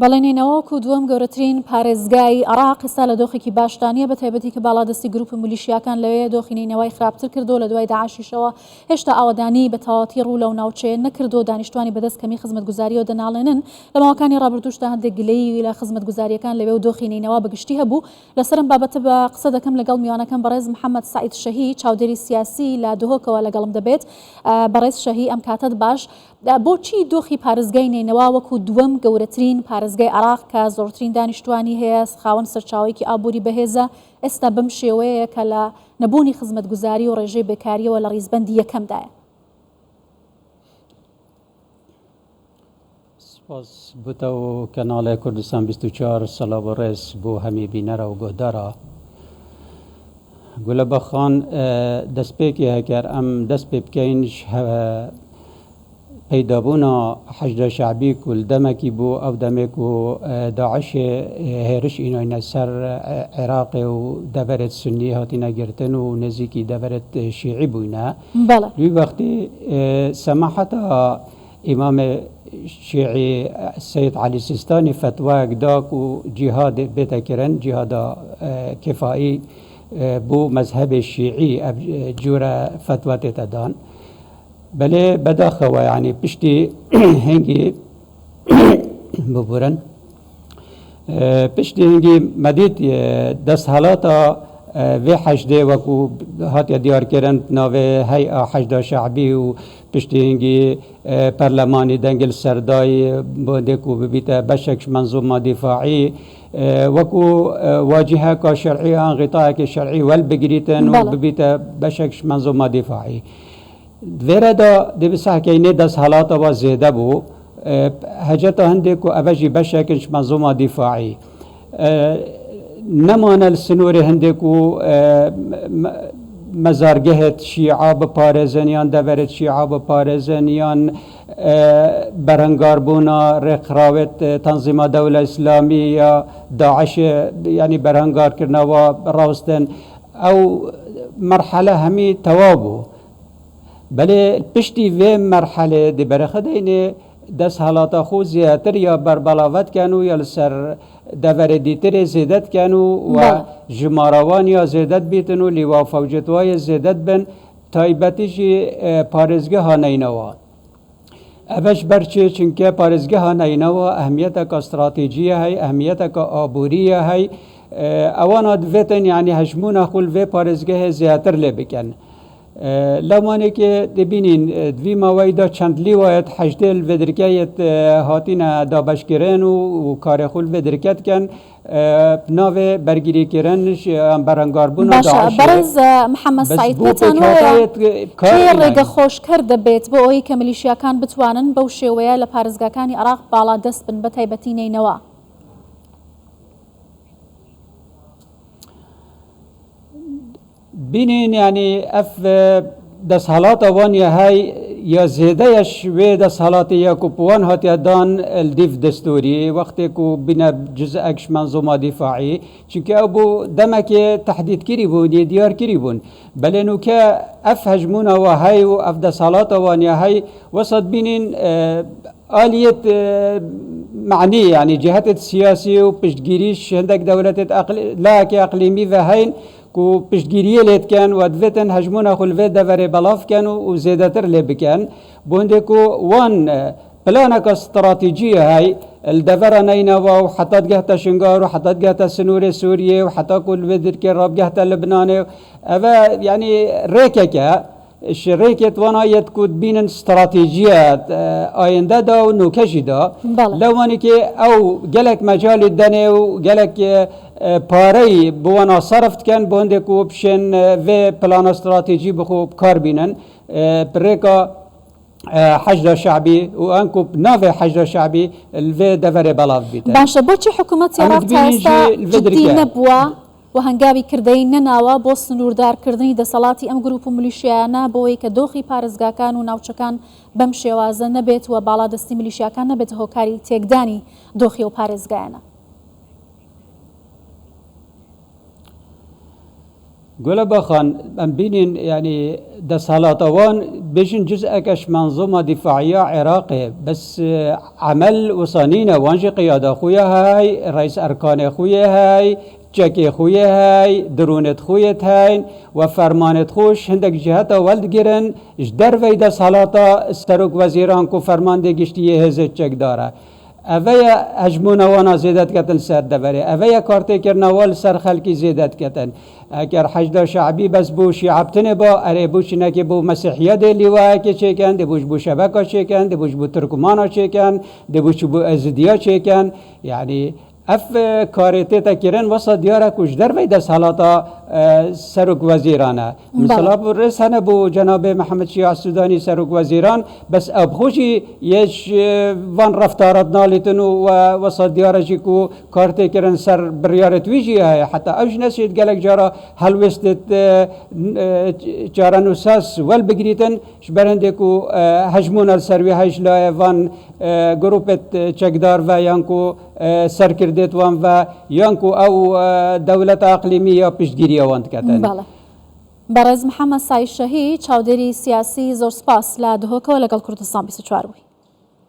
بەڵێنینەوەکو دووەم گەورەترین پارێزگای عێراق ئێستا لە دۆخێکی باشدانە بە تایبەتی کە باڵادەستی گروپ میلیشیاکان لەوەیە دۆخینەوەی خراپتر کردو لە دوای داعشیشەوە هێشتا ئاوادانی بە تەواتی ڕوو لەو ناوچەیە نەکردو دانیشتوانی بەدەست کەمی خزمەتگوزاریەوە دەناڵێنن لە ماوەکانی ڕابردووشدا هەندێک گلەی لە خزمەتگوزاریەکان لەوێ و دۆخینەوە بەگشتی هەبوو لەسەرم بابەتە بە قسە دەکەم لەگەڵ میوانەکەم بەڕێز محەممەد سعید شەهی چاودێری سیاسی لە دهۆکەوە لەگەڵم دەبێت بەڕێز شەهی ئەم کاتت باش بۆچی دۆخی پارێزگای نینەوە وەکو دووەم گەورەترین پارێزگای عێراق کە زۆرترین دانیشتوانی هەیە خاوەن سەرچاوەیەکی ئابووری بەهێزە ئێستا بەم شێوەیە کە لە نەبوونی خزمەتگوزاری و ڕێژەی بێکاریەوە لە ڕیزبەندی یەکەمدایە؟ سپاس بۆتە و کەناڵی کوردستان 24 سەڵاو بە ڕێز بۆ هەمی بینەرە و گۆدارە گولەبەخان دەستپێکی هەکار ئەم دەست پێ بکەینش پەیدابوونا حەشدە شعبی کول دەمێکی بوو ئەو دەمێک و داعشێ هێرش ئینۆینە سەر عێراقێ و دەبەرێت سنی هاتینە گرتن و نزیکی دەبەرێت شیعی بووینە دوی وەختی سەماحەتە ئیمام شیعی سید علی سیستانی فتوایەک داک و جیهاد بێتەکردن جیهادا کفایی بۆ مەذهبی شیعی جورە فتوا تێتەدان بەلێ بەداخەوە یعنی پشتی هەنگی ببورن پشتی هەنگی مەدید دەست هەڵاتە وێ حەشدێ وەکو هاتیە دیارکردن ناوێ هەیئە حەشدا شەعبی و پشتی هەنگی پەرلەمانی دەنگل سەردای بۆندێک و ببیتە بەشێک منزومە دیفاعی وەکو واجهەکە شەرعی ئان غیتایەکی شەرعی وەل بگریتن و ببیتە بەشێک منزومە دیفاعی دوێرەدا دەبساکەینێ دەست هەڵاتەوە زێدە بوو هەجەتە هەندێک و ئەڤەژی بەشێکش منزومە دیفاعی نەمانە سنووری هەندێک و مەزارگەهێت شیعا بپارێزن یان دەبێت شیعا بپارێزن یان بەرهەنگاربوونا ڕێکخراوێت تەنزیمە دەولە ئیسلامی یا داعش ینی بەرهەنگارکردنەوە ڕاوستن ئەو مەرحەلە هەمی تەواو بوو بەلێ پشتی وێ مەرحەلێ دەبەرەخەدەینێ دەست هەڵاتە خۆ زیاتر یا بەربەڵاوەتکەن و یا لەسەر دەڤەرە دیترێ زێدەتکەن و ژمارەوان یا زێدەت بیتن و لیوا فەوجەتوایە زێدەت بن تایبەتیژی پارێزگەها نینەوە ئەڤەش بەرچێ چونکە پارێزگەها نینەوە ئەهمیەتێکە استراتیجیە هەی ئەهمیەتێکە ئابووریە هەی ئەوانە دوێتن یعنی هەژمونە خول وێ پارێزگەهێ زیاتر لێ بکەن لەمانێکێ دەبینین دوی ماوەیدا چەند لیوایەت حەشدێل vêdirkeyet hatîne dabeşkirin û karexûl vêdirketken navê bergirîkirin berengarbûna بەڕێز محەممەد سعید کێ ڕێگەخۆشکەر دەبێت بۆ ئەوەی کە میلیشیاکان بتوانن بەو شێوەیە لە پارێزگاکانی عێراق باڵا دەست بن بە تایبەتی نینەوە؟ بینین یعنی ئەف دەستهەڵاتە وانە هەی یا زێدەیەش وێ دەستهەڵاتی یاکوپوان هاتیەدان دیف دەستوری وەختێک و بینە جزئەکش منزومە دیفاعی چونکە ئەو بوو دەمەکێ تەحدیدکردی بوون دیارکردی بوون بەلێنوکە ئەف هەژمونەوە هەی و ئەف دەستهەڵاتە وانە هەی وەسەد بینین آلية معني يعني جهات السياسية وبشتجيريش عندك دولة لاكي أقليمي وهين كو بشتجيرية ليت كان ودفتن هجمونا خلفت دفري بلاف كانوا وزيادتر لي بكان بوندكو وان بلانك استراتيجية هاي الدفرة نينوا وحتى جهة شنغار وحتى جهة سنوري سوريا وحتى كل بدر كراب جهة لبنان يعني ريككا الشركة وانا يتكود بين استراتيجيات آينده دا و نوكشي دا لو انكي او جلك مجال الدنيا وجلك باري بوانا صرفت كان بوندكو بشن في بلان استراتيجي بخو بكار بينن بريكا حشد شعبي وانكو نافي حشد شعبي الفي دفري بلاف بيتا باشا بوچي حكومة عراق تاستا جدي نبوا و هەنگاوی کردەی نەناوە بۆ سنووردارکردنی دەسەڵاتی ئەم گروپ و میلیشیانە بۆەوەی کە دۆخی پارێزگاکان و ناوچەکان بەم شێوازە نەبێت و باڵادەستی میلیشیاکان نەبێت هۆکاری تێکدانی دۆخی و پارێزگایانە. قول بخان ام بینین یعنی دسالات وان بيجن جزء كش منظومة دفاعية عراقية بس عمل وصانين وانجي قيادة خويا هاي رئيس أركان خويا هاي جاكي خويا هاي درونت خويت هاي وفرمانت خوش هندك جهتا ولد گرن جدر ويدا صلاتا استروك وزيران کو فرمان دي گشتيه هزت چك داره اویا هجمون وانا زیادت کتن سر دبره اویا کارتی کرنا وال سر خلکی زیادت کتن اگر حشد شعبی بس بو شعبتنه با اره بوش نکی بو مسیحیه دی لیوه که چکن دی بوش بو شبکه چکن دی بوش بو ترکمانا چکن دی بوش بو ازدیا چکن یعنی اف کارتی تکرن وسط دیاره کش در ویده سالاتا سرک وزیرانه مثلا برس هنه بو جناب محمد شیع السودانی سرک وزیران بس ابخوشی یش وان رفتارات نالیتن و وسط دیاره جی کو کارتی کرن سر بریارت ویجی های حتی اوش نسید گلک جارا هلوستت جارا نوساس ول بگریتن شبرنده کو هجمون السروی هیش لای وان گروپت چکدار و یانکو سرکردت وان و یانکو او دولت اقلیمی پیشگیری وان کردن. بله. برز محمد سعید شهی چاودری سیاسی زور سپاس لدهوک و لگل کردستان 24